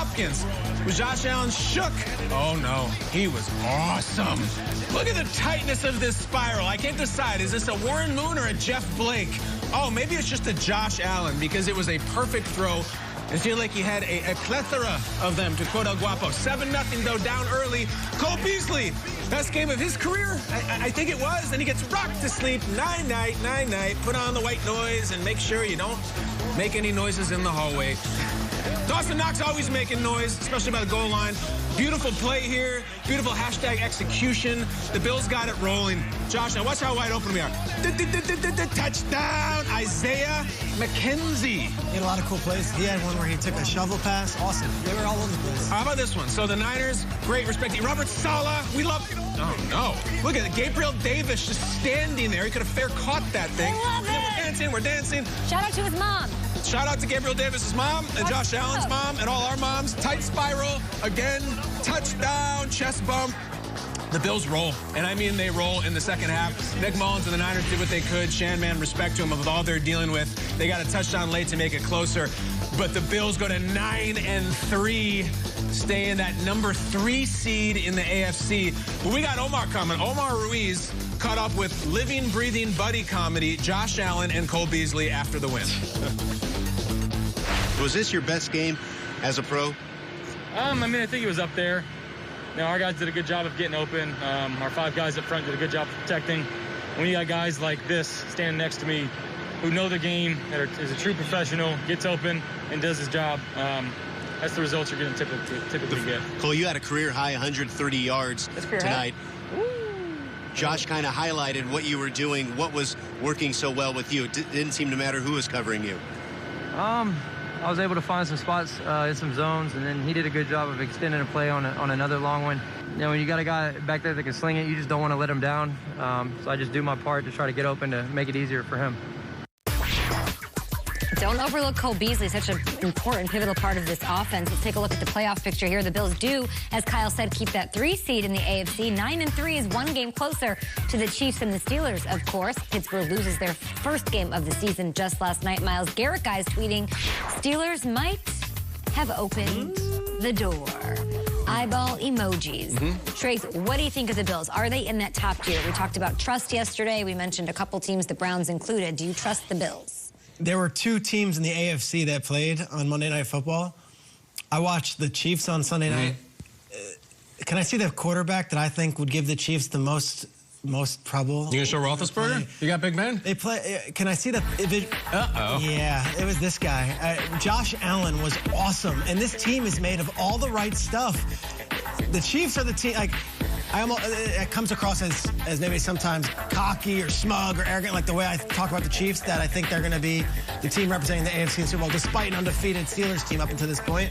Hopkins. Was Josh Allen shook? Oh, no. He was awesome. Look at the tightness of this spiral. I can't decide. Is this a Warren Moon or a Jeff Blake? Oh, maybe it's just a Josh Allen because it was a perfect throw. It seemed like he had a plethora of them, to quote El Guapo. 7-0, though, down early. Cole Beasley, best game of his career? I think it was. Then he gets rocked to sleep. Night-night, night-night. Put on the white noise and make sure you don't make any noises in the hallway. Dawson Knox always making noise, especially by the goal line. Beautiful play here. Beautiful hashtag execution. The Bills got it rolling. Josh, now watch how wide open we are. Touchdown, Isaiah McKenzie. He had a lot of cool plays. He had one where he took a shovel pass. Awesome. They were all over the place. How about this one? So the Niners, great respect. Robert Saleh, we love. Oh, no. Look at it. Gabriel Davis just standing there. He could have fair caught that thing. I love it. We're dancing. Shout out to his mom. Shout out to Gabriel Davis's mom and Josh Allen's mom and all our moms. Tight spiral. Again, touchdown, chest bump. The Bills roll, and I mean they roll in the second half. Nick Mullins and the Niners did what they could. Man, respect to them with all they're dealing with. They got a touchdown late to make it closer. But the Bills go to 9-3, stay in that number 3 seed in the AFC. But we got Omar coming. Omar Ruiz caught up with living, breathing buddy comedy, Josh Allen and Cole Beasley after the win. Was this your best game as a pro? I mean, I think it was up there. You know, our guys did a good job of getting open. Our 5 guys up front did a good job of protecting. When you got guys like this standing next to me who know the game, that is a true professional, gets open and does his job, that's the results you're going to typically get. Cole, you had a career-high 130 yards tonight. Josh kind of highlighted what you were doing, what was working so well with you. It didn't seem to matter who was covering you. I was able to find some spots in some zones, and then he did a good job of extending a play on another long one. You know, when you got a guy back there that can sling it, you just don't want to let him down. So I just do my part to try to get open to make it easier for him. Don't overlook Cole Beasley, such an important, pivotal part of this offense. Let's take a look at the playoff picture here. The Bills do, as Kyle said, keep that 3 seed in the AFC. 9-3 is 1 game closer to the Chiefs and the Steelers, of course. Pittsburgh loses their first game of the season just last night. Myles Garrett guys tweeting, Steelers might have opened the door. Eyeball emojis. Trace, what do you think of the Bills? Are they in that top tier? We talked about trust yesterday. We mentioned a couple teams, the Browns included. Do you trust the Bills? There were 2 teams in the AFC that played on Monday Night Football. I watched the Chiefs on Sunday night. Can I see the quarterback that I think would give the Chiefs the most trouble? You gonna show Roethlisberger? You got Big Ben? They play. Can I see the? Uh-oh. Yeah, it was this guy. Josh Allen was awesome, and this team is made of all the right stuff. The Chiefs are the team. Like, it comes across as maybe sometimes cocky or smug or arrogant, like the way I talk about the Chiefs, that I think they're going to be the team representing the AFC in the Super Bowl, despite an undefeated Steelers team up until this point.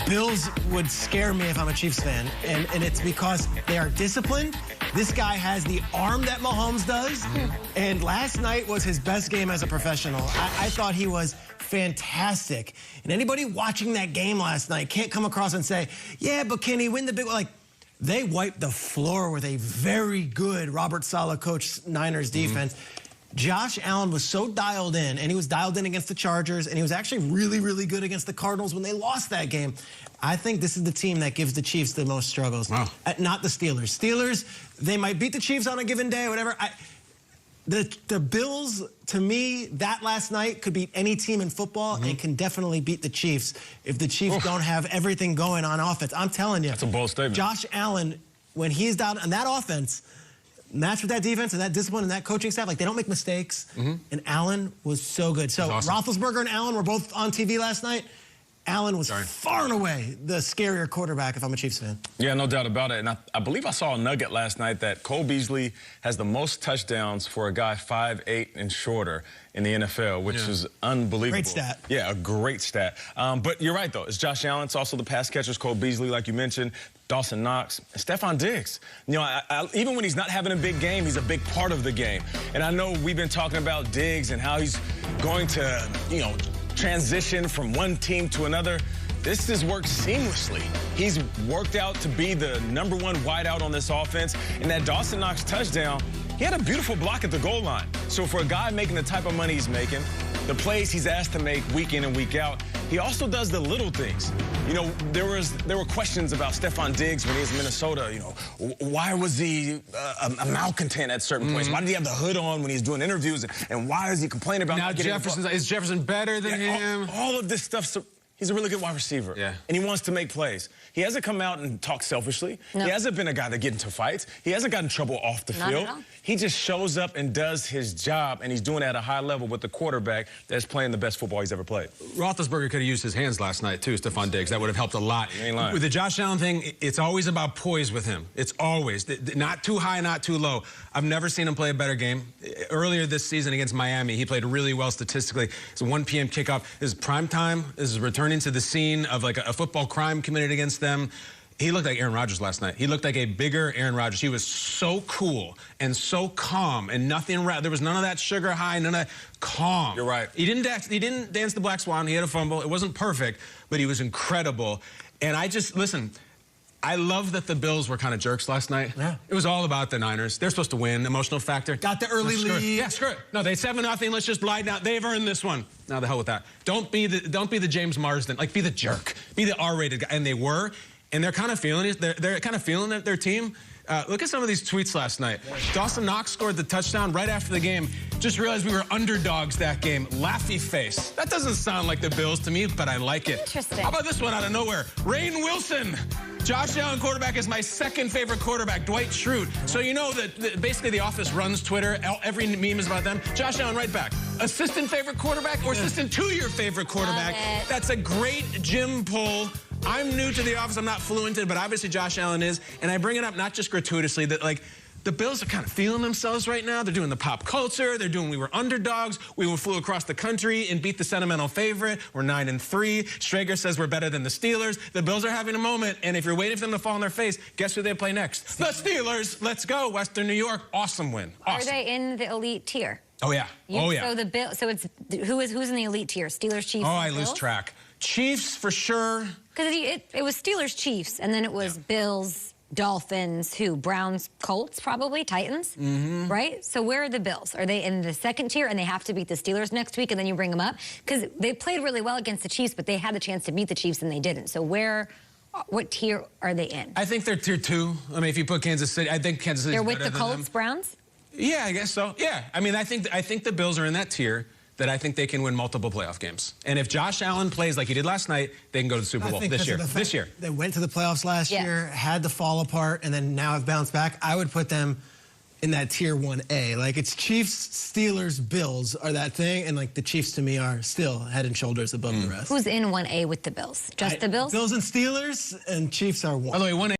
Bills would scare me if I'm a Chiefs fan, and it's because they are disciplined. This guy has the arm that Mahomes does, and last night was his best game as a professional. I thought he was fantastic. And anybody watching that game last night can't come across and say, yeah, but can he win the big one? Like, they wiped the floor with a very good Robert Saleh coached Niners defense. Josh Allen was so dialed in, and he was dialed in against the Chargers, and he was actually really, really good against the Cardinals when they lost that game. I think this is the team that gives the Chiefs the most struggles, not the Steelers. Steelers, they might beat the Chiefs on a given day or whatever. The Bills, to me, that last night could beat any team in football and can definitely beat the Chiefs if the Chiefs don't have everything going on offense. I'm telling you. That's a bold statement. Josh Allen, when he's down on that offense, matched with that defense and that discipline and that coaching staff, like, they don't make mistakes. And Allen was so good. So awesome. Roethlisberger and Allen were both on TV last night. Allen was far and away the scarier quarterback if I'm a Chiefs fan. Yeah, no doubt about it. And I believe I saw a nugget last night that Cole Beasley has the most touchdowns for a guy 5'8" and shorter in the NFL, which is unbelievable. Great stat. Yeah, a great stat. But you're right, though. It's Josh Allen. It's also the pass catchers, Cole Beasley, like you mentioned, Dawson Knox, and Stephon Diggs. You know, even when he's not having a big game, he's a big part of the game. And I know we've been talking about Diggs and how he's going to, you know, transition from one team to another. This has worked seamlessly. He's worked out to be the #1 wideout on this offense. And that Dawson Knox touchdown, he had a beautiful block at the goal line. So for a guy making the type of money he's making, the plays he's asked to make week in and week out, he also does the little things. You know, there were questions about Stephon Diggs when he was in Minnesota. You know, why was he a malcontent at certain points? Why did he have the hood on when he's doing interviews? And why is he complaining about now is Jefferson better than him? All of this stuff. So he's a really good wide receiver. Yeah. And he wants to make plays. He hasn't come out and talked selfishly. No. He hasn't been a guy that get into fights. He hasn't gotten in trouble off the Not field. at all. He just shows up and does his job, and he's doing it at a high level with the quarterback that's playing the best football he's ever played. Roethlisberger could have used his hands last night, too, Stephon Diggs. That would have helped a lot. You ain't lying. With the Josh Allen thing, it's always about poise with him. It's always. Not too high, not too low. I've never seen him play a better game. Earlier this season against Miami, he played really well statistically. It's a 1 p.m. kickoff. This is prime time. This is returning to the scene of like a football crime committed against them. He looked like Aaron Rodgers last night. He looked like a bigger Aaron Rodgers. He was so cool and so calm and nothing. There was none of that sugar high, none of that calm. You're right. He didn't dance the Black Swan. He had a fumble. It wasn't perfect, but he was incredible. And listen, I love that the Bills were kind of jerks last night. Yeah. It was all about the Niners. They're supposed to win. Emotional factor. Got the early lead. Yeah, screw it. No, they 7-0. Let's just lie down. They've earned this one. Now the hell with that. Don't be the James Marsden. Like, be the jerk. Be the R-rated guy. And they were. And they're kind of feeling it. They're kind of feeling it, their team. Look at some of these tweets last night. Dawson Knox scored the touchdown right after the game. Just realized we were underdogs that game. Laughy face. That doesn't sound like the Bills to me, but I like it. Interesting. How about this one out of nowhere? Rainn Wilson. Josh Allen quarterback is my second favorite quarterback, Dwight Schrute. So you know that basically the office runs Twitter. Every meme is about them. Josh Allen right back. Assistant favorite quarterback or assistant to your favorite quarterback? That's a great Jim poll. I'm new to the office. I'm not fluent in it, but obviously Josh Allen is. And I bring it up not just gratuitously, that like the Bills are kind of feeling themselves right now. They're doing the pop culture. They're doing we were underdogs. We flew across the country and beat the sentimental favorite. We're 9-3. Strager says we're better than the Steelers. The Bills are having a moment, and if you're waiting for them to fall on their face, guess who they play next? The Steelers. Let's go. Western New York. Awesome win. Awesome. Are they in the elite tier? Oh, yeah. Oh, yeah. So the Bill. So it's who's in the elite tier? Steelers, Chiefs. Oh, I Bills? lose track. Chiefs for sure. Because it was Steelers, Chiefs, and then it was Bills, Dolphins, Browns, Colts, probably, Titans, right? So where are the Bills? Are they in the second tier and they have to beat the Steelers next week and then you bring them up? Because they played really well against the Chiefs, but they had the chance to beat the Chiefs and they didn't. So what tier are they in? I think they're tier 2. I mean, if you put Kansas City, I think Kansas City's They're with better the than Colts, them. Browns? Yeah, I guess so. Yeah. I mean, I think the Bills are in that tier that I think they can win multiple playoff games. And if Josh Allen plays like he did last night, they can go to the Super Bowl this year. This year. They went to the playoffs last year, had to fall apart, and then now have bounced back. I would put them in that tier 1A. Like, it's Chiefs, Steelers, Bills are that thing, and like the Chiefs to me are still head and shoulders above the rest. Who's in 1A with the Bills? Just the Bills? Bills and Steelers, and Chiefs are 1. By the way, 1A